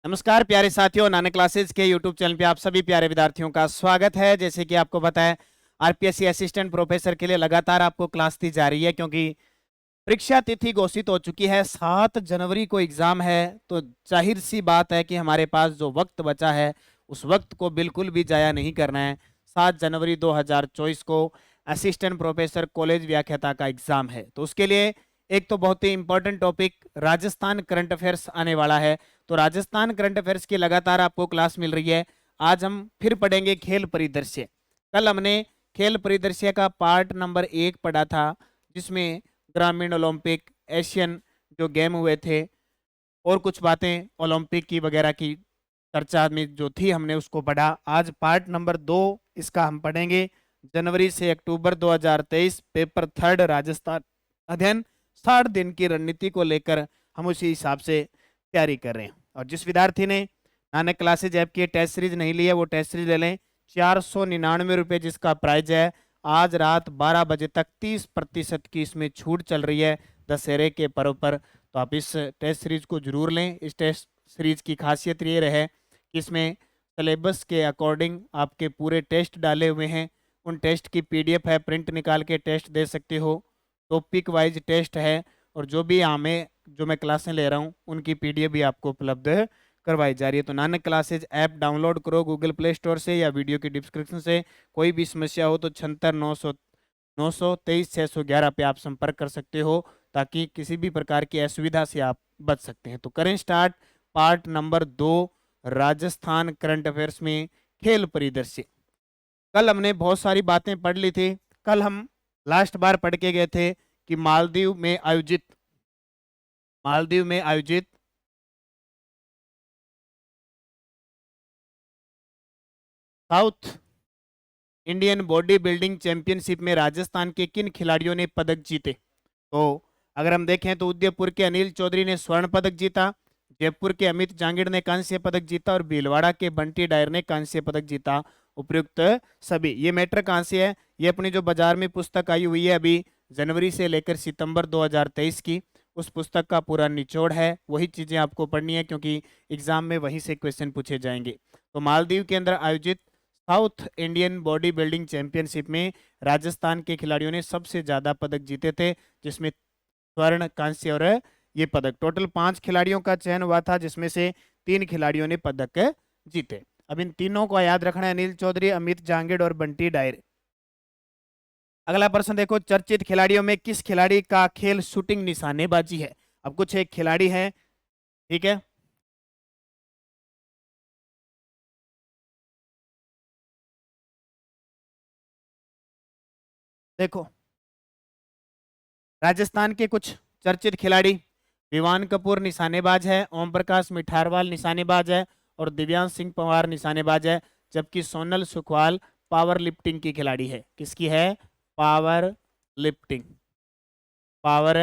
नमस्कार प्यारे साथियों, नानक क्लासेज के यूट्यूब चैनल पे आप सभी प्यारे विद्यार्थियों का स्वागत है। जैसे कि आपको पता है, आरपीएससी असिस्टेंट प्रोफेसर के लिए लगातार आपको क्लास दी जा रही है, क्योंकि परीक्षा तिथि घोषित हो चुकी है। 7 जनवरी को एग्जाम है, तो जाहिर सी बात है कि हमारे पास जो वक्त बचा है उस वक्त को बिल्कुल भी जाया नहीं करना है। 7 जनवरी 2024 को असिस्टेंट प्रोफेसर कॉलेज व्याख्याता का एग्जाम है, तो उसके लिए एक तो बहुत ही important topic Rajasthan current affairs आने वाला है। तो राजस्थान करंट अफेयर्स की लगातार आपको क्लास मिल रही है। आज हम फिर पढ़ेंगे खेल परिदृश्य। कल हमने खेल परिदृश्य का पार्ट नंबर 1 पढ़ा था, जिसमें ग्रामीण ओलंपिक, एशियन जो गेम हुए थे और कुछ बातें ओलंपिक की वगैरह की चर्चा में जो थी हमने उसको पढ़ा। आज पार्ट नंबर 2 इसका हम पढ़ेंगे। जनवरी से अक्टूबर 2023 पेपर 3 राजस्थान अध्ययन 60 दिन की रणनीति को लेकर हम उसी हिसाब से तैयारी कर रहे हैं। और जिस विद्यार्थी ने नानक क्लासेज ऐप की टेस्ट सीरीज नहीं ली है वो टेस्ट सीरीज ले लें। 499 रुपये जिसका प्राइज है। आज रात 12 बजे तक 30% की इसमें छूट चल रही है दशहरे के पर्व पर। तो आप इस टेस्ट सीरीज को जरूर लें। इस टेस्ट सीरीज की खासियत ये रहे कि इसमें सिलेबस के अकॉर्डिंग आपके पूरे टेस्ट डाले हुए हैं। उन टेस्ट की पीडीएफ है, प्रिंट निकाल के टेस्ट दे सकते हो। टॉपिक वाइज टेस्ट है, और जो भी हमें जो मैं क्लासें ले रहा हूँ उनकी पीडीएफ भी आपको उपलब्ध करवाई जा रही है। तो नानक क्लासेज ऐप डाउनलोड करो गूगल प्ले स्टोर से या वीडियो की डिस्क्रिप्शन से। कोई भी समस्या हो तो 76 900 923 611 पे आप संपर्क कर सकते हो, ताकि किसी भी प्रकार की असुविधा से आप बच सकते हैं। तो करें start part number 2 Rajasthan current affairs में खेल परिदृश्य। कल हमने बहुत सारी बातें पढ़ ली थी। कल हम लास्ट बार पढ़ के गए थे कि मालदीव में आयोजित south Indian body building championship में राजस्थान के किन खिलाड़ियों ने पदक जीते। तो अगर हम देखें तो उदयपुर के अनिल चौधरी ने स्वर्ण पदक जीता, जयपुर के अमित जांगिड़ ने कांस्य पदक जीता और भीलवाड़ा के बंटी डायर ने कांस्य पदक जीता। उपयुक्त सभी ये मैटर कहाँ से है, ये अपनी जो बाजार में पुस्तक आई हुई है अभी जनवरी से लेकर सितंबर 2023 की, उस पुस्तक का पूरा निचोड़ है। वही चीजें आपको पढ़नी है, क्योंकि एग्जाम में वहीं से क्वेश्चन पूछे जाएंगे। तो मालदीव के अंदर आयोजित south Indian body building championship में राजस्थान के खिलाड़ियों ने सबसे ज्यादा पदक जीते थे, जिसमें स्वर्ण, कांस्य और ये पदक टोटल 5 खिलाड़ियों का चयन हुआ था, जिसमें से 3 खिलाड़ियों ने पदक जीते। अब इन तीनों को याद रखना है, अनिल चौधरी, अमित जांगिड़ और बंटी डायर। अगला प्रश्न देखो, चर्चित खिलाड़ियों में किस खिलाड़ी का खेल शूटिंग निशानेबाजी है। अब कुछ एक खिलाड़ी है, ठीक है। देखो, राजस्थान के कुछ चर्चित खिलाड़ी, विवान कपूर निशानेबाज है, ओम प्रकाश मिठारवाल निशानेबाज है और दिव्यांश सिंह पंवार निशानेबाज है। जबकि सोनल सुखवाल पावर लिफ्टिंग की खिलाड़ी है। किसकी है? Power lifting. पावर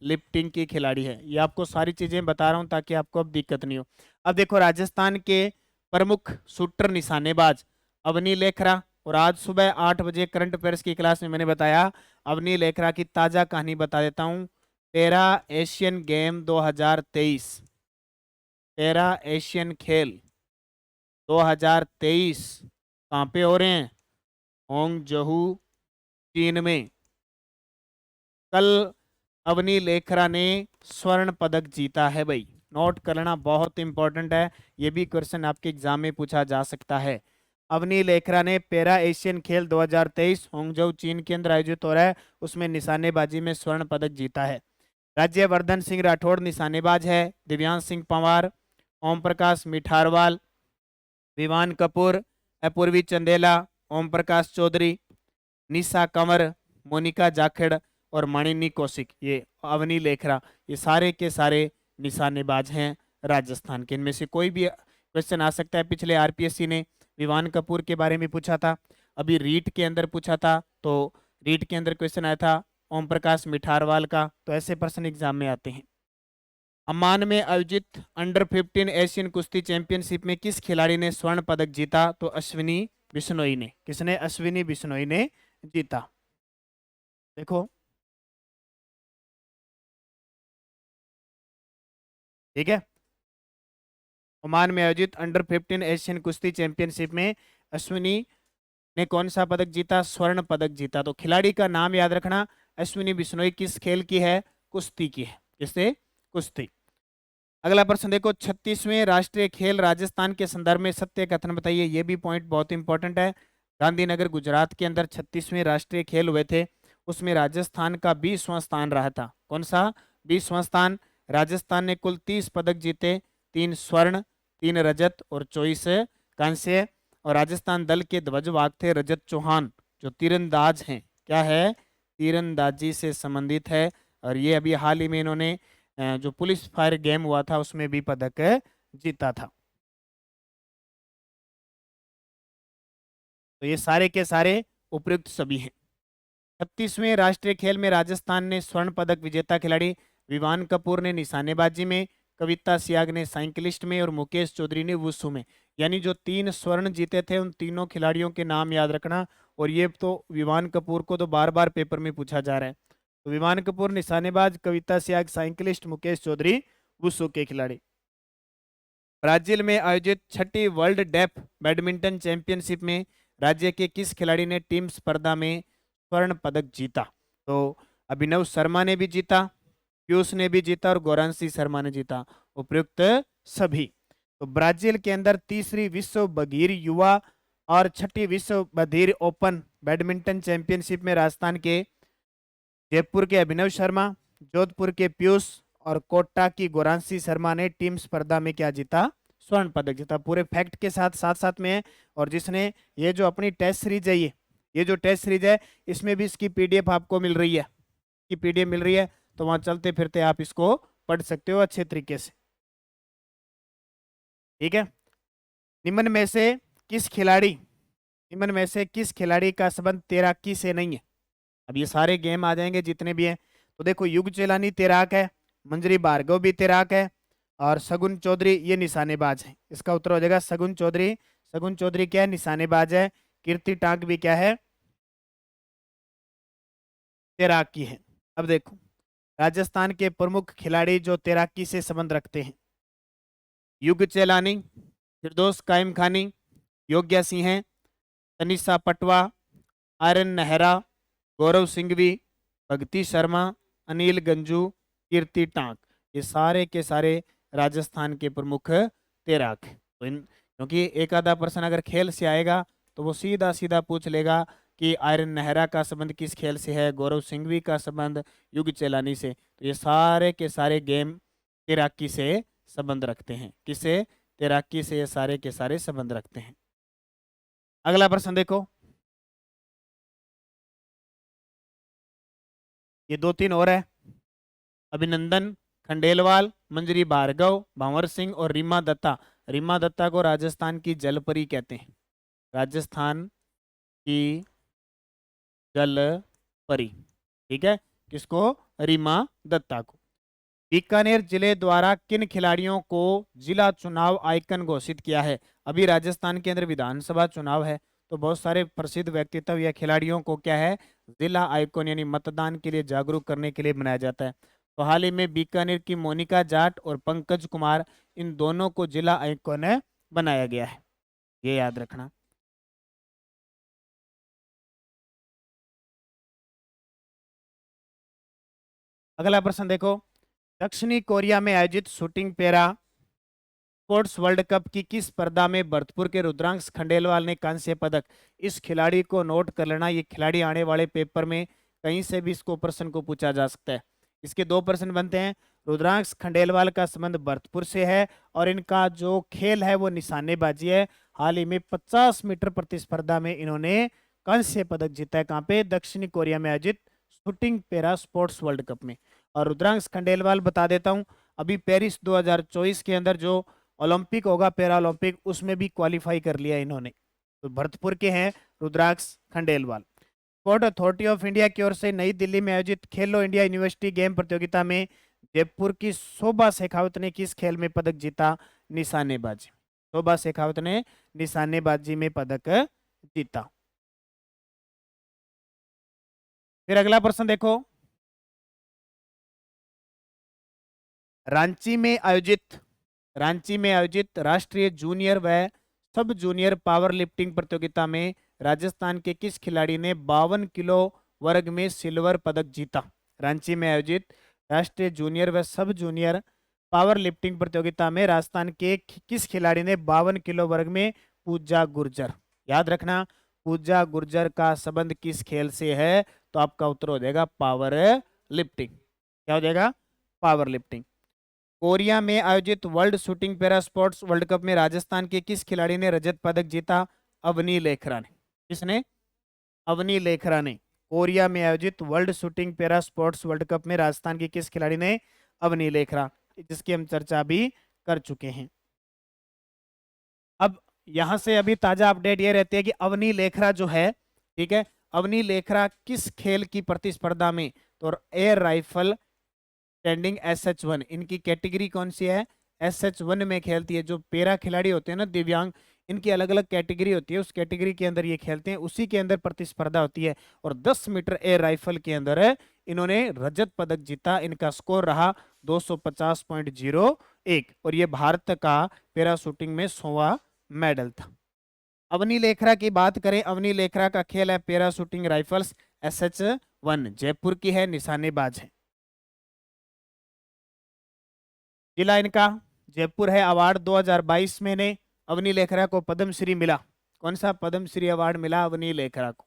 लिफ्टिंग की खिलाड़ी है। ये आपको सारी चीजें बता रहा हूं ताकि आपको अब दिक्कत नहीं हो। अब देखो, राजस्थान के प्रमुख शूटर निशानेबाज अवनी लेखरा, और आज सुबह 8 बजे करंट अफेयर्स की क्लास में मैंने बताया अवनी लेखरा की ताजा कहानी बता देता हूं। Para Asian game 2023, para Asian खेल 2023 कहाँ पे हो रहे हैं? होंगजहू, चीन में। कल अवनी लेखरा ने स्वर्ण पदक जीता है भाई। नोट करना बहुत इंपॉर्टेंट है, ये भी क्वेश्चन आपके एग्जाम में पूछा जा सकता है। अवनी लेखरा ने पैरा एशियन खेल 2023 होंगजो चीन के अंदर आयोजित हो रहा है, उसमें निशानेबाजी में स्वर्ण पदक जीता है। राज्यवर्धन सिंह राठौड़ निशानेबाज है, दिव्यांश सिंह पंवार, ओम प्रकाश मिठारवाल, विवान कपूर, अपूर्वी चंदेला, ओम प्रकाश चौधरी, निशा कंवर, मोनिका जाखड़ और मानिनी कौशिक, ये अवनी लेखरा, ये सारे के सारे निशानेबाज हैं राजस्थान के। इनमें से कोई भी क्वेश्चन आ सकता है। पिछले आरपीएससी ने विवान कपूर के बारे में पूछा था, अभी रीट के अंदर पूछा था, तो रीट के अंदर क्वेश्चन आया था ओम प्रकाश मिठारवाल का। तो ऐसे प्रश्न एग्जाम में आते हैं। अम्मान में आयोजित अंडर 15 एशियन कुश्ती चैंपियनशिप में किस खिलाड़ी ने स्वर्ण पदक जीता? तो अश्विनी बिश्नोई ने। किसने? अश्विनी बिश्नोई ने जीता। देखो, ठीक है। ओमान में आयोजित अंडर 15 एशियन कुश्ती चैंपियनशिप में अश्विनी ने कौन सा पदक जीता? स्वर्ण पदक जीता। तो खिलाड़ी का नाम याद रखना, अश्विनी बिश्नोई किस खेल की है? कुश्ती की है। किससे? कुश्ती। अगला प्रश्न देखो, 36वें राष्ट्रीय खेल राजस्थान के संदर्भ में सत्य कथन बताइए। ये भी पॉइंट बहुत इंपॉर्टेंट है। गांधीनगर गुजरात के अंदर 36वें राष्ट्रीय खेल हुए थे, उसमें राजस्थान का 20वां स्थान रहा था। कौन सा? 20वां स्थान। राजस्थान ने कुल 30 पदक जीते, 3 स्वर्ण, 3 रजत और 24 कांस्य। और राजस्थान दल के ध्वजवाहक थे रजत चौहान, जो तीरंदाज हैं। क्या है? तीरंदाजी से संबंधित है। और ये अभी हाल ही में इन्होंने जो पुलिस फायर गेम हुआ था उसमें भी पदक जीता था। तो ये सारे के सारे उपयुक्त सभी हैं। 36वें राष्ट्रीय खेल में राजस्थान ने स्वर्ण पदक विजेता खिलाड़ी विवान कपूर ने निशानेबाजी में, कविता सियाग ने साइकिलिस्ट में और मुकेश चौधरी ने वुशु में। यानी जो 3 स्वर्ण जीते थे उन तीनों खिलाड़ियों के नाम याद रखना। और ये तो विवान कपूर को तो बार बार पेपर में पूछा जा रहा है। तो विवान कपूर निशानेबाज, कविता सियाग साइकिलिस्ट, मुकेश चौधरी वुशु के खिलाड़ी। ब्राजील में आयोजित 6ठी वर्ल्ड डेफ बैडमिंटन चैंपियनशिप में राज्य के किस खिलाड़ी ने टीम स्पर्धा में स्वर्ण पदक जीता? तो अभिनव शर्मा ने भी जीता, पीयूष ने भी जीता और गौरांशी शर्मा ने जीता। उपयुक्त सभी। तो ब्राजील के अंदर 3री विश्व बधिर युवा और 6ठी विश्व बधिर ओपन बैडमिंटन चैंपियनशिप में राजस्थान के जयपुर के अभिनव शर्मा, जोधपुर के पीयूष और कोटा की गौरांशी शर्मा ने टीम स्पर्धा में क्या जीता? स्वर्ण पदक जीता। पूरे फैक्ट के साथ साथ साथ में है। और जिसने ये जो अपनी टेस्ट सीरीज है, ये जो टेस्ट सीरीज है, इसमें भी इसकी पीडीएफ आपको मिल रही है, की पीडीएफ मिल रही है। तो वहां चलते फिरते आप इसको पढ़ सकते हो अच्छे तरीके से। ठीक है। निम्न में से किस खिलाड़ी निम्न में से किस खिलाड़ी का संबंध तैराकी से नहीं है? अब ये सारे गेम आ जाएंगे जितने भी हैं। तो देखो, युग चेलानी तैराक है, मंजरी भार्गव भी तैराक है, और सगुन चौधरी ये निशानेबाज है। इसका उत्तर हो जाएगा सगुन चौधरी। सगुन चौधरी क्या है? निशानेबाज है। कीर्ति टांक भी क्या है? तैराकी है। अब देखो, राजस्थान के प्रमुख खिलाड़ी जो तैराकी से संबंध रखते हैं, युग चेलानी, फिरदौस कायम खानी, योग्या सिंह, तनिषा पटवा, आर्यन नेहरा, गौरव सिंघवी, भगती शर्मा, अनिल गंजू, कीर्ति टांक, ये सारे के सारे राजस्थान के प्रमुख तैराक हैं। तो इन क्योंकि एक आधा पर्सन अगर खेल से आएगा तो वो सीधा सीधा पूछ लेगा कि आर्यन नेहरा का संबंध किस खेल से है, गौरव सिंघवी का संबंध युग चेलानी से। तो ये सारे के सारे गेम तैराकी से संबंध रखते हैं। किससे? तैराकी से ये सारे के सारे संबंध रखते हैं। अगला प्रश्न देखो, ये 2-3 और है। अभिनंदन खंडेलवाल, मंजरी भार्गव, भंवर सिंह और रीमा दत्ता। रीमा दत्ता को राजस्थान की जलपरी कहते हैं। राजस्थान की जलपरी। ठीक है। किसको? रीमा दत्ता को। बीकानेर जिले द्वारा किन खिलाड़ियों को जिला चुनाव आइकन घोषित किया है? अभी राजस्थान के अंदर विधानसभा चुनाव है, तो बहुत सारे प्रसिद्ध व्यक्तित्व या खिलाड़ियों को क्या है? जिला आइकन यानी मतदान के लिए जागरूक करने के लिए बनाया जाता है। तो हाल ही में बीकानेर की मोनिका जाट और पंकज कुमार, इन दोनों को जिला आइकन बनाया गया है। ये याद रखना। अगला प्रश्न देखो, दक्षिणी कोरिया में आयोजित shooting para sports world cup की किस स्पर्धा में भरतपुर के रुद्रांश खंडेलवाल ने कांस्य पदक? इस खिलाड़ी को नोट कर लेना, ये खिलाड़ी आने वाले पेपर में कहीं से भी इसको प्रश्न को पूछा जा सकता है। इसके 2 प्रश्न बनते हैं। रुद्रांश खंडेलवाल का संबंध भरतपुर से है और इनका जो खेल है वो निशानेबाजी है। हाल ही में 50 मीटर प्रतिस्पर्धा में इन्होंने कांस्य पदक जीता है। कहाँ पे? दक्षिणी कोरिया में आयोजित shooting para sports world cup में। और रुद्रांश खंडेलवाल बता देता हूं, अभी पेरिस 2024 के अंदर जो ओलंपिक होगा, पैरा ओलंपिक, उसमें भी क्वालिफाई कर लिया इन्होंने। तो भरतपुर के हैं Rudraksh Khandelwal. Sport authority of India की ओर से नई दिल्ली में आयोजित खेलो इंडिया यूनिवर्सिटी गेम प्रतियोगिता में जयपुर की शोभा शेखावत ने किस खेल में पदक जीता? निशानेबाजी। शोभा शेखावत ने निशानेबाजी में पदक जीता। फिर अगला प्रश्न देखो, रांची में आयोजित रांची में आयोजित राष्ट्रीय जूनियर व सब जूनियर पावर लिफ्टिंग प्रतियोगिता में राजस्थान के किस खिलाड़ी ने 52 किलो वर्ग में सिल्वर पदक जीता? रांची में आयोजित राष्ट्रीय जूनियर व सब जूनियर पावर लिफ्टिंग प्रतियोगिता में राजस्थान के किस खिलाड़ी ने 52 किलो वर्ग में, पूजा गुर्जर, याद रखना पूजा गुर्जर का संबंध किस खेल से है? तो आपका उत्तर हो जाएगा पावर लिफ्टिंग। क्या हो जाएगा? Power lifting. कोरिया में आयोजित world shooting para sports world cup में राजस्थान के किस खिलाड़ी ने रजत पदक जीता? अवनी लेखरा ने। किसने? अवनी लेखरा ने। कोरिया में आयोजित world shooting para sports world cup में राजस्थान के किस खिलाड़ी ने? अवनी लेखरा, जिसकी हम चर्चा भी कर चुके हैं। अब यहां से अभी ताजा अपडेट ये रहती है कि अवनी लेखरा जो है, ठीक है, अवनी लेखरा किस खेल की प्रतिस्पर्धा में? तो एयर राइफल स्टैंडिंग SH1, इनकी कैटेगरी कौन सी है? SH1 में खेलती है। जो पैरा खिलाड़ी होते हैं ना, दिव्यांग, इनकी अलग अलग कैटेगरी होती है, उस कैटेगरी के अंदर ये खेलते हैं, उसी के अंदर प्रतिस्पर्धा होती है। और 10 मीटर एयर राइफल के अंदर इन्होंने रजत पदक जीता। इनका स्कोर रहा 250.01 और ये भारत का पैरा शूटिंग में 100वां मेडल था। अवनी लेखरा की बात करें, अवनी लेखरा का खेल है para shooting rifles SH1, Jaipur की है, निशानेबाज है। जिला इनका जयपुर है। अवार्ड 2022 में ने अवनी लेखरा को पद्मश्री मिला। कौन सा पद्मश्री अवार्ड मिला अवनी लेखरा को?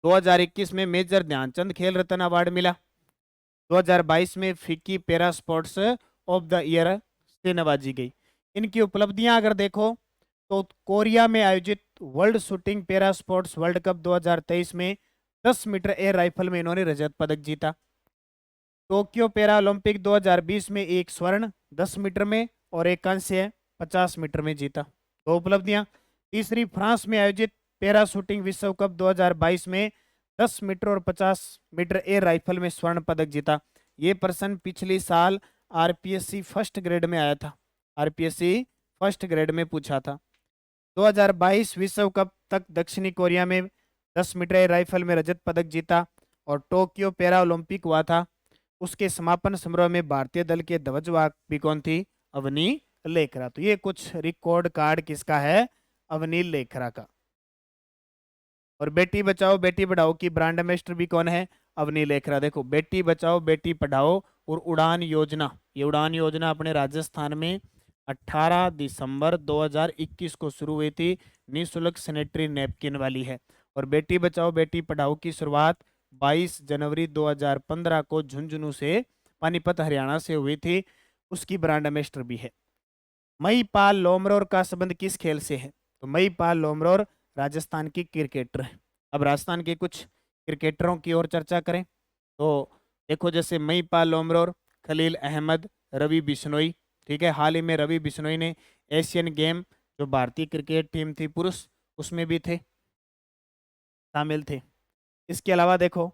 2021 में मेजर ध्यानचंद खेल रत्न अवार्ड मिला। 2022 में FICCI para sports of the year से नवाजी गई। इनकी उपलब्धियां अगर देखो तो कोरिया में आयोजित world shooting para sports world cup 2023 में 10 मीटर एयर राइफल में इन्होंने रजत पदक जीता। टोक्यो पैरा ओलंपिक 2020 में एक स्वर्ण 10 मीटर में और एक कांस्य 50 मीटर में जीता। दो उपलब्धियां। तीसरी, फ्रांस में आयोजित पैरा शूटिंग विश्व कप 2022 में 10 मीटर और 50 मीटर एयर राइफल में स्वर्ण पदक जीता। ये प्रश्न पिछले साल RPSC फर्स्ट ग्रेड में आया था, RPSC फर्स्ट ग्रेड में पूछा था। 2022 विश्व कप तक दक्षिणी कोरिया में 10 मीटर एयर राइफल में रजत पदक जीता और टोक्यो पैरा ओलंपिक हुआ था, उसके समापन समारोह में भारतीय दल के ध्वजवाहक भी कौन थी? अवनी लेखरा। तो ये कुछ रिकॉर्ड कार्ड किसका है? अवनी लेखरा का। और बेटी बचाओ बेटी पढ़ाओ की ब्रांड एम्बेसडर भी कौन है? अवनी लेखरा। देखो, बेटी बचाओ बेटी पढ़ाओ और उड़ान योजना, ये उड़ान योजना अपने राजस्थान में 18 दिसंबर 2021 को शुरू हुई थी, निःशुल्क सैनिटरी नैपकिन वाली है। और बेटी बचाओ बेटी पढ़ाओ की शुरुआत 22 जनवरी 2015 को झुंझुनू से, पानीपत हरियाणा से हुई थी, उसकी ब्रांड एम्बेसडर भी है। महीपाल लोमरोर का संबंध किस खेल से है? तो महीपाल लोमरोर राजस्थान की क्रिकेटर है। अब राजस्थान के कुछ क्रिकेटरों की ओर चर्चा करें तो देखो, जैसे महीपाल लोमरोर, खलील अहमद, रवि बिश्नोई, ठीक है, हाल ही में रवि बिश्नोई ने एशियन गेम, जो भारतीय क्रिकेट टीम थी पुरुष, उसमें भी थे, शामिल थे। इसके अलावा देखो,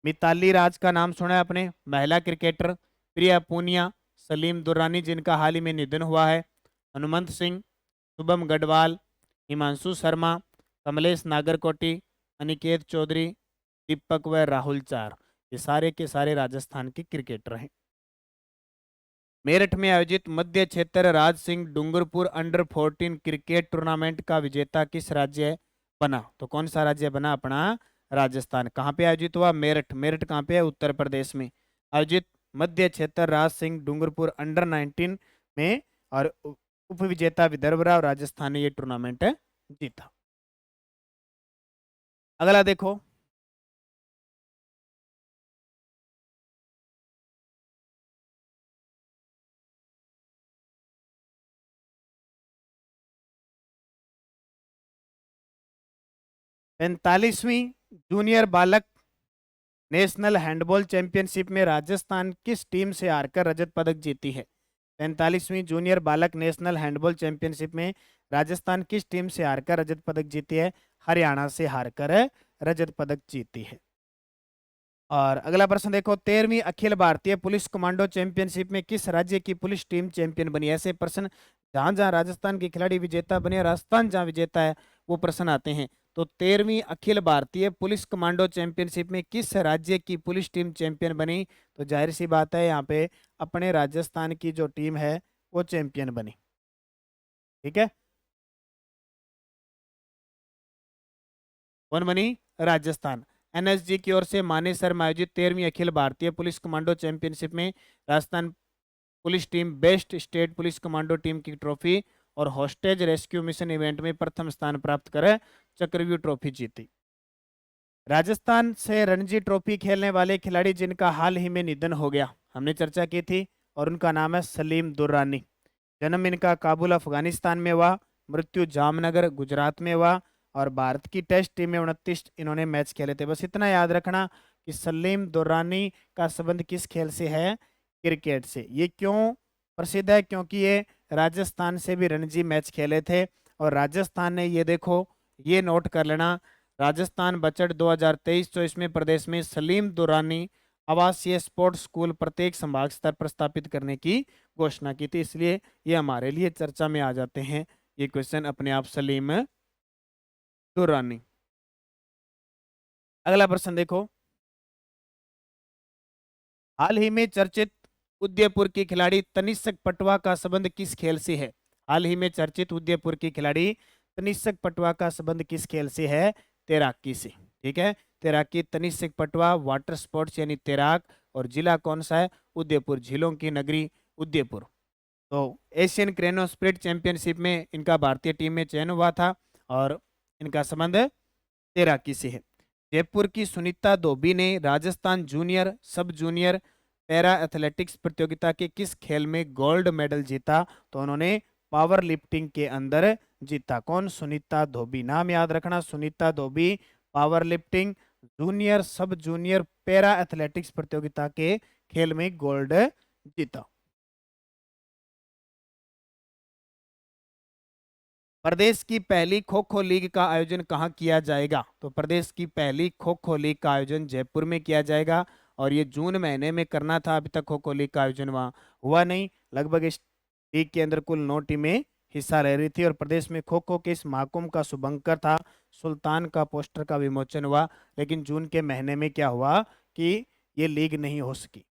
मिताली राज का नाम सुना है आपने, महिला क्रिकेटर, प्रिया पूनिया, सलीम दुर्रानी जिनका हाल ही में निधन हुआ है, हनुमंत सिंह, शुभम गढ़वाल, हिमांशु शर्मा, कमलेश नागरकोटी, अनिकेत चौधरी, दीपक व राहुल चार, ये सारे के सारे राजस्थान के क्रिकेटर हैं। मेरठ में आयोजित मध्य क्षेत्र Raj Singh Dungarpur under 14 cricket tournament का विजेता किस राज्य बना? तो कौन सा राज्य बना? अपना राजस्थान। कहाँ पे आयोजित हुआ? मेरठ। मेरठ कहाँ पे है? उत्तर प्रदेश में आयोजित मध्य क्षेत्र राज सिंह डूंगरपुर अंडर 19 में, और उप विजेता विदर्भ और राजस्थान ने ये टूर्नामेंट जीता। अगला देखो, पैंतालीसवीं जूनियर बालक नेशनल हैंडबॉल चैंपियनशिप में राजस्थान किस टीम से हारकर रजत पदक जीती है? 45वीं जूनियर बालक नेशनल हैंडबॉल चैंपियनशिप में राजस्थान किस टीम से हारकर रजत पदक जीती है? हरियाणा से हारकर रजत पदक जीती है। और अगला प्रश्न देखो, 13वीं Akhil Bharatiya police commando championship में किस राज्य की पुलिस टीम चैंपियन बनी? ऐसे प्रश्न जहां जहां राजस्थान के खिलाड़ी विजेता बने, राजस्थान जहां विजेता है, वो प्रश्न आते हैं। तो 13वीं Akhil Bharatiya police commando championship में किस राज्य की पुलिस टीम चैंपियन बनी? तो जाहिर सी बात है यहाँ पे अपने राजस्थान की जो टीम है वो चैंपियन बनी। ठीक है, कौन बनी? राजस्थान। एनएसजी की ओर से मानेसर में आयोजित 13वीं Akhil Bharatiya police commando championship में Rajasthan police team best state police commando team की ट्रॉफी और हॉस्टेज रेस्क्यू मिशन इवेंट में प्रथम स्थान प्राप्त कर चक्रव्यूह ट्रॉफी जीती। राजस्थान से रणजी ट्रॉफी खेलने वाले खिलाड़ी जिनका हाल ही में निधन हो गया, हमने चर्चा की थी, और उनका नाम है सलीम दुर्रानी। जन्म इनका काबुल अफगानिस्तान में हुआ, मृत्यु जामनगर गुजरात में हुआ, और भारत की टेस्ट टीम में 29 इन्होंने मैच खेले थे। बस इतना याद रखना कि सलीम दुर्रानी का संबंध किस खेल से है? क्रिकेट से। ये क्यों प्रसिद्ध है? क्योंकि ये राजस्थान से भी रणजी मैच खेले थे, और राजस्थान ने, ये देखो, ये नोट कर लेना, राजस्थान बजट 2023-24 में प्रदेश में सलीम दुर्रानी आवासीय स्पोर्ट्स स्कूल प्रत्येक संभाग स्तर पर स्थापित करने की घोषणा की थी। इसलिए ये हमारे लिए चर्चा में आ जाते हैं ये क्वेश्चन अपने आप, सलीम दुर्रानी। अगला प्रश्न देखो, हाल ही में चर्चित उदयपुर की खिलाड़ी तनिष्क पटवा का संबंध किस खेल से है? हाल ही में चर्चित उदयपुर की खिलाड़ी तनिष्क पटवा का संबंध किस खेल से है? तैराकी से। ठीक है, तैराकी, तनिष्क पटवा, वाटर स्पोर्ट्स यानी तैराक, और जिला कौन सा है? उदयपुर, झीलों की नगरी उदयपुर। तो एशियन क्रेनो स्प्रिट चैंपियनशिप में इनका भारतीय टीम में चयन हुआ था, और इनका संबंध तैराकी से है। जयपुर की सुनीता धोबी ने Rajasthan junior sub junior para athletics प्रतियोगिता के किस खेल में गोल्ड मेडल जीता? तो उन्होंने पावर लिफ्टिंग के अंदर जीता। कौन? सुनीता धोबी। नाम याद रखना, Sunita Dhobi, power lifting, junior sub junior para athletics प्रतियोगिता के खेल में गोल्ड जीता। प्रदेश की पहली खो खो लीग का आयोजन कहाँ किया जाएगा? तो प्रदेश की पहली खो खो लीग का आयोजन जयपुर में किया जाएगा, और ये जून महीने में करना था। अभी तक खो खो लीग का आयोजन वहाँ हुआ नहीं। लगभग इस लीग के अंदर कुल 9 टीमें हिस्सा ले रही थी, और प्रदेश में खो खो के इस महाकुंभ का शुभंकर था सुल्तान का पोस्टर का विमोचन हुआ, लेकिन जून के महीने में क्या हुआ कि ये लीग नहीं हो सकी।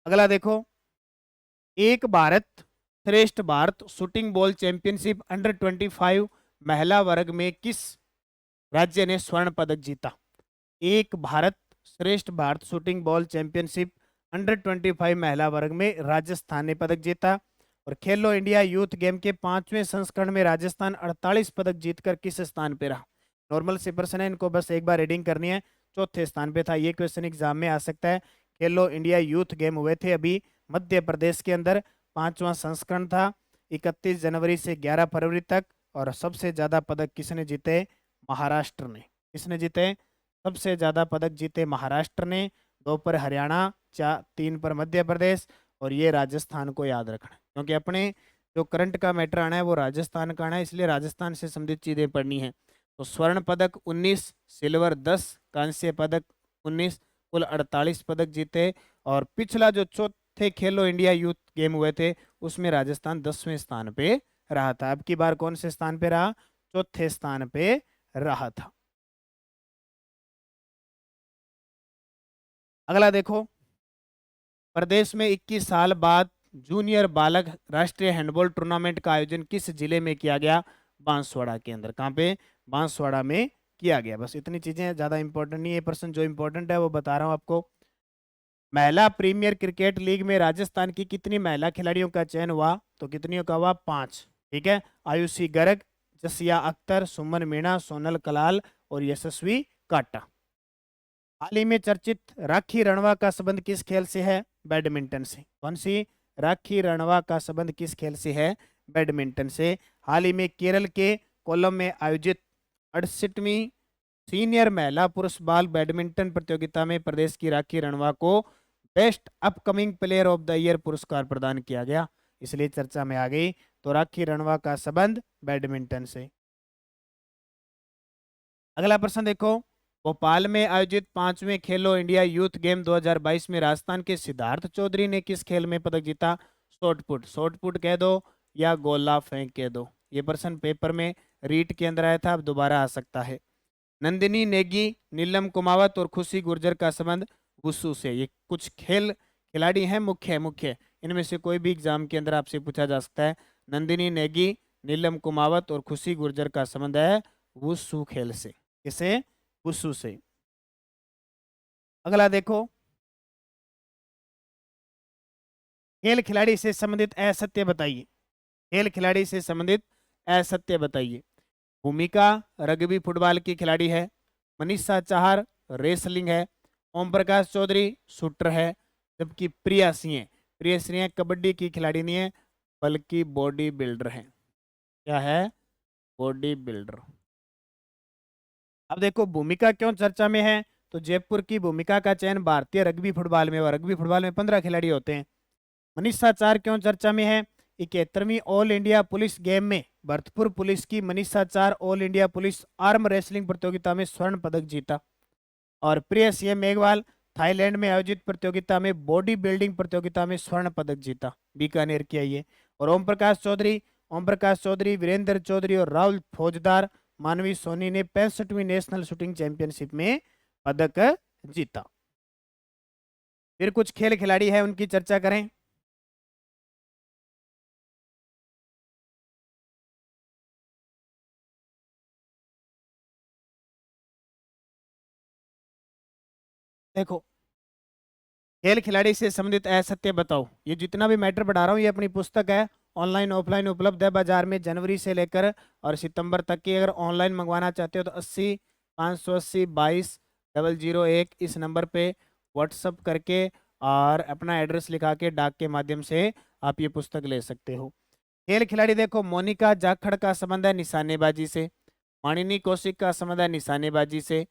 अगला देखो, एक भारत श्रेष्ठ Bharat shooting ball championship under 25 महिला वर्ग में किस राज्य ने स्वर्ण पदक जीता? एक भारत श्रेष्ठ Bharat shooting ball championship under 25 महिला वर्ग में राजस्थान ने पदक जीता। और खेलो इंडिया यूथ गेम के 5वें संस्करण में राजस्थान 48 पदक जीतकर किस स्थान पे रहा? नॉर्मल से प्रश्न है, इनको बस एक बार रीडिंग करनी है। चौथे स्थान पे था। ये क्वेश्चन एग्जाम में आ सकता है। खेलो इंडिया यूथ गेम हुए थे अभी मध्य प्रदेश के अंदर, 5वां संस्करण था, 31 जनवरी से 11 फरवरी तक। और सबसे ज्यादा पदक किसने जीते? महाराष्ट्र ने। किसने जीते? सबसे ज्यादा पदक जीते महाराष्ट्र ने। 2 पर हरियाणा, 3 पर मध्य प्रदेश, और ये राजस्थान को याद रखना, क्योंकि अपने जो करंट का मैटर आना है वो राजस्थान का आना है, इसलिए राजस्थान से संबंधित चीजें पढ़नी है। तो स्वर्ण पदक 19, सिल्वर 10, कांस्य पदक 19, कुल 48 पदक जीते। और पिछला जो चौथे खेलो इंडिया यूथ गेम हुए थे उसमें राजस्थान 10वें स्थान पे रहा था। अब की बार कौन से स्थान पे रहा? चौथे स्थान पे रहा था। अगला देखो, प्रदेश में 21 साल बाद जूनियर बालक राष्ट्रीय हैंडबॉल टूर्नामेंट का आयोजन किस जिले में किया गया? बांसवाड़ा के अंदर। कहाँ पे? बांसवाड़ा में किया गया। बस इतनी चीजें, ज्यादा इंपॉर्टेंट नहीं है। प्रश्न जो इंपॉर्टेंट है वो बता रहा हूं आपको। महिला प्रीमियर क्रिकेट लीग में राजस्थान की कितनी महिला खिलाड़ियों का चयन हुआ? तो कितनियों का हुआ? 5। ठीक है, आयुषी गर्ग, जसिया अख्तर, सुमन मीणा, सोनल कलाल और यशस्वी काटा। हाल ही में चर्चित राखी रणवा का संबंध किस खेल से है? बैडमिंटन से। कौन सी? राखी रणवा का संबंध किस खेल से है? बैडमिंटन से। हाल ही में केरल के कोल्लम में आयोजित 68वीं सीनियर महिला पुरुष बाल बैडमिंटन प्रतियोगिता में प्रदेश की राखी रणवा को best upcoming player of the year पुरस्कार प्रदान किया गया, इसलिए चर्चा में आ गई। तो राखी रणवा का संबंध बैडमिंटन से। अगला प्रश्न देखो, भोपाल में आयोजित 5वें खेलो इंडिया यूथ गेम 2022 में राजस्थान के सिद्धार्थ चौधरी ने किस खेल में पदक जीता? शॉर्टपुट। शॉर्टपुट कह दो या गोला फेंक कह दो, ये प्रश्न पेपर में रीट के अंदर आया था, अब दोबारा आ सकता है। नंदिनी नेगी, नीलम कुमावत और खुशी गुर्जर का संबंध वुशु से। ये कुछ खेल खिलाड़ी हैं, मुख्य इनमें से कोई भी एग्जाम के अंदर आपसे पूछा जा सकता है। नंदिनी नेगी, नीलम कुमावत और खुशी गुर्जर का संबंध है वुशु खेल से। किसे? वुशु से। अगला देखो, खेल खिलाड़ी से संबंधित असत्य बताइए। खेल खिलाड़ी से संबंधित असत्य बताइए। भूमिका रग्बी फुटबॉल की खिलाड़ी है। मनीषा चाहर रेसलिंग है। ओम प्रकाश चौधरी शूटर है। जबकि प्रिया सिंह कबड्डी की खिलाड़ी नहीं है, बल्कि बॉडी बिल्डर है। क्या है? Body builder. अब देखो भूमिका क्यों चर्चा में है, तो जयपुर की भूमिका का चयन भारतीय रग्बी फुटबॉल में हुआ। रग्बी फुटबॉल में 15 खिलाड़ी होते हैं। मनीषा चार क्यों चर्चा में है? 71वीं ऑल इंडिया पुलिस गेम में भरतपुर पुलिस की मनीषा चार all India police arm wrestling प्रतियोगिता में स्वर्ण पदक जीता। और प्रिय सीएम मेघवाल थाईलैंड में आयोजित प्रतियोगिता में बॉडी बिल्डिंग प्रतियोगिता में स्वर्ण पदक जीता, बीकानेर की आई है। और ओम प्रकाश चौधरी, वीरेंद्र चौधरी और राहुल फौजदार मानवी सोनी ने 65वीं नेशनल शूटिंग चैंपियनशिप में पदक जीता। फिर कुछ खेल खिलाड़ी है, उनकी चर्चा करें। देखो, खेल खिलाड़ी से संबंधित असत्य बताओ। ये जितना भी मैटर पढ़ा रहा हूँ ये अपनी पुस्तक है, ऑनलाइन ऑफलाइन उपलब्ध है बाजार में, जनवरी से लेकर और सितंबर तक की। अगर ऑनलाइन मंगवाना चाहते हो तो 80 580 22 001 इस नंबर पे व्हाट्सअप करके और अपना एड्रेस लिखा के डाक के माध्यम से आप ये पुस्तक ले सकते हो। खेल खिलाड़ी देखो, मोनिका जाखड़ का संबंध है निशानेबाजी से। मानिनी कौशिक का संबंध है निशानेबाजी से।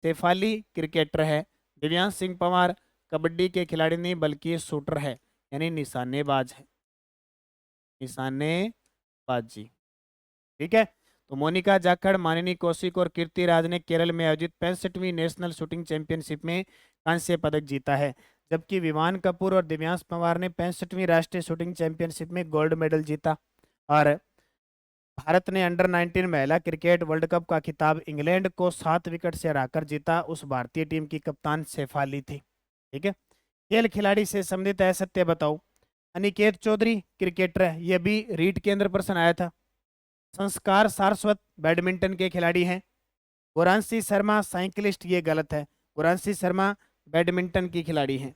शेफाली क्रिकेटर है। दिव्यांश सिंह पंवार कबड्डी के खिलाड़ी नहीं बल्कि शूटर है, यानी निशानेबाज है, निशानेबाजी। ठीक है, तो मोनिका जाखड़, मानिनी कौशिक और कीर्ति राज ने केरल में आयोजित 65वीं नेशनल शूटिंग चैंपियनशिप में कांस्य पदक जीता है। जबकि विमान कपूर और दिव्यांश पंवार ने 65वीं राष्ट्रीय शूटिंग चैंपियनशिप में गोल्ड मेडल जीता। और भारत ने अंडर 19 महिला क्रिकेट वर्ल्ड कप का खिताब इंग्लैंड को 7 विकेट से हराकर जीता। उस भारतीय टीम की कप्तान शेफाली थी। ठीक है, खेल खिलाड़ी से संबंधित असत्य बताओ। अनिकेत चौधरी क्रिकेटर है, यह भी रीट के अंदर प्रश्न आया था। संस्कार सारस्वत बैडमिंटन के खिलाड़ी हैं। गुरांशी शर्मा साइकिलिस्ट, ये गलत है। गुरांशी शर्मा बैडमिंटन की खिलाड़ी हैं,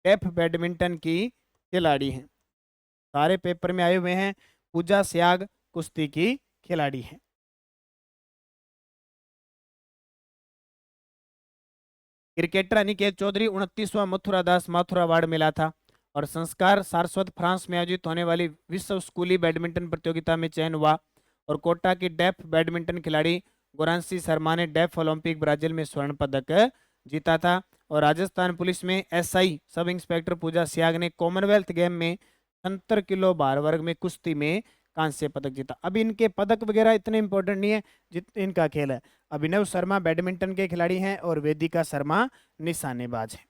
डेफ बैडमिंटन की खिलाड़ी हैं। सारे पेपर में आए हुए हैं। पूजा स्याग कुश्ती की खिलाड़ी हैं। क्रिकेटर अनिकेत चौधरी 29वां मथुरा दास माथुर अवार्ड मिला था। और संस्कार सारस्वत फ्रांस में आयोजित होने वाली विश्व स्कूली बैडमिंटन प्रतियोगिता में चयन हुआ। और कोटा की डेफ बैडमिंटन खिलाड़ी गुरांशी शर्मा ने डेफ ओलंपिक ब्राजील में स्वर्ण पदक जीता था। और राजस्थान पुलिस में एसआई सब इंस्पेक्टर पूजा स्याग ने कॉमनवेल्थ गेम में 70 किलो भार वर्ग में कुश्ती में कांस्य पदक जीता। अब इनके पदक वगैरह इतने इंपॉर्टेंट नहीं है जितना इनका खेल है। अभिनव शर्मा बैडमिंटन के खिलाड़ी हैं और वेदिका शर्मा निशानेबाज हैं।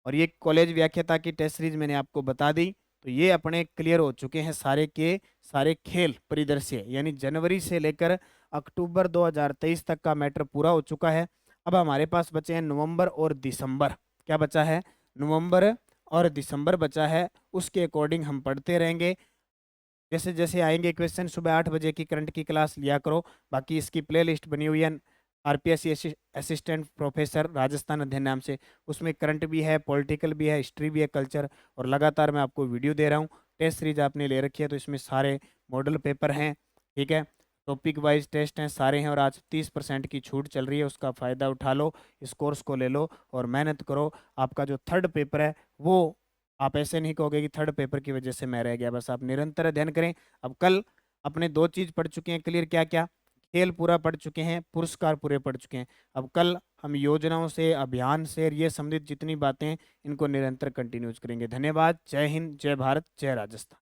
और ये कॉलेज व्याख्याता की टेस्ट सीरीज मैंने आपको बता दी। तो ये अपने क्लियर हो चुके हैं सारे के सारे खेल परिदृश्य, यानी जनवरी से लेकर अक्टूबर 2023 तक का मैटर पूरा हो चुका है। अब हमारे पास बचे हैं नवंबर और दिसंबर। क्या बचा है? नवंबर और दिसंबर बचा है। उसके अकॉर्डिंग हम पढ़ते रहेंगे। जैसे जैसे आएंगे क्वेश्चन, सुबह 8 बजे की करंट की क्लास लिया करो। बाकी इसकी प्लेलिस्ट बनी हुई है आरपीएससी असिस्टेंट प्रोफेसर राजस्थान अध्ययन नाम से। उसमें करंट भी है, पॉलिटिकल भी है, हिस्ट्री भी है, कल्चर। और लगातार मैं आपको वीडियो दे रहा हूँ। टेस्ट सीरीज आपने ले रखी है तो इसमें सारे मॉडल पेपर हैं। ठीक है, टॉपिक वाइज टेस्ट हैं सारे हैं। और आज 30% की छूट चल रही है, उसका फ़ायदा उठा लो, इस कोर्स को ले लो और मेहनत करो। आपका जो थर्ड पेपर है वो आप ऐसे नहीं कहोगे कि थर्ड पेपर की वजह से मैं रह गया। बस आप निरंतर अध्ययन करें। अब कल अपने 2 चीज़ पढ़ चुके हैं क्लियर, क्या क्या? खेल पूरा पढ़ चुके हैं, पुरस्कार पूरे पढ़ चुके हैं। अब कल हम योजनाओं से, अभियान से, ये संबंधित जितनी बातें इनको निरंतर कंटिन्यूज करेंगे। धन्यवाद। जय हिंद, जय भारत, जय राजस्थान।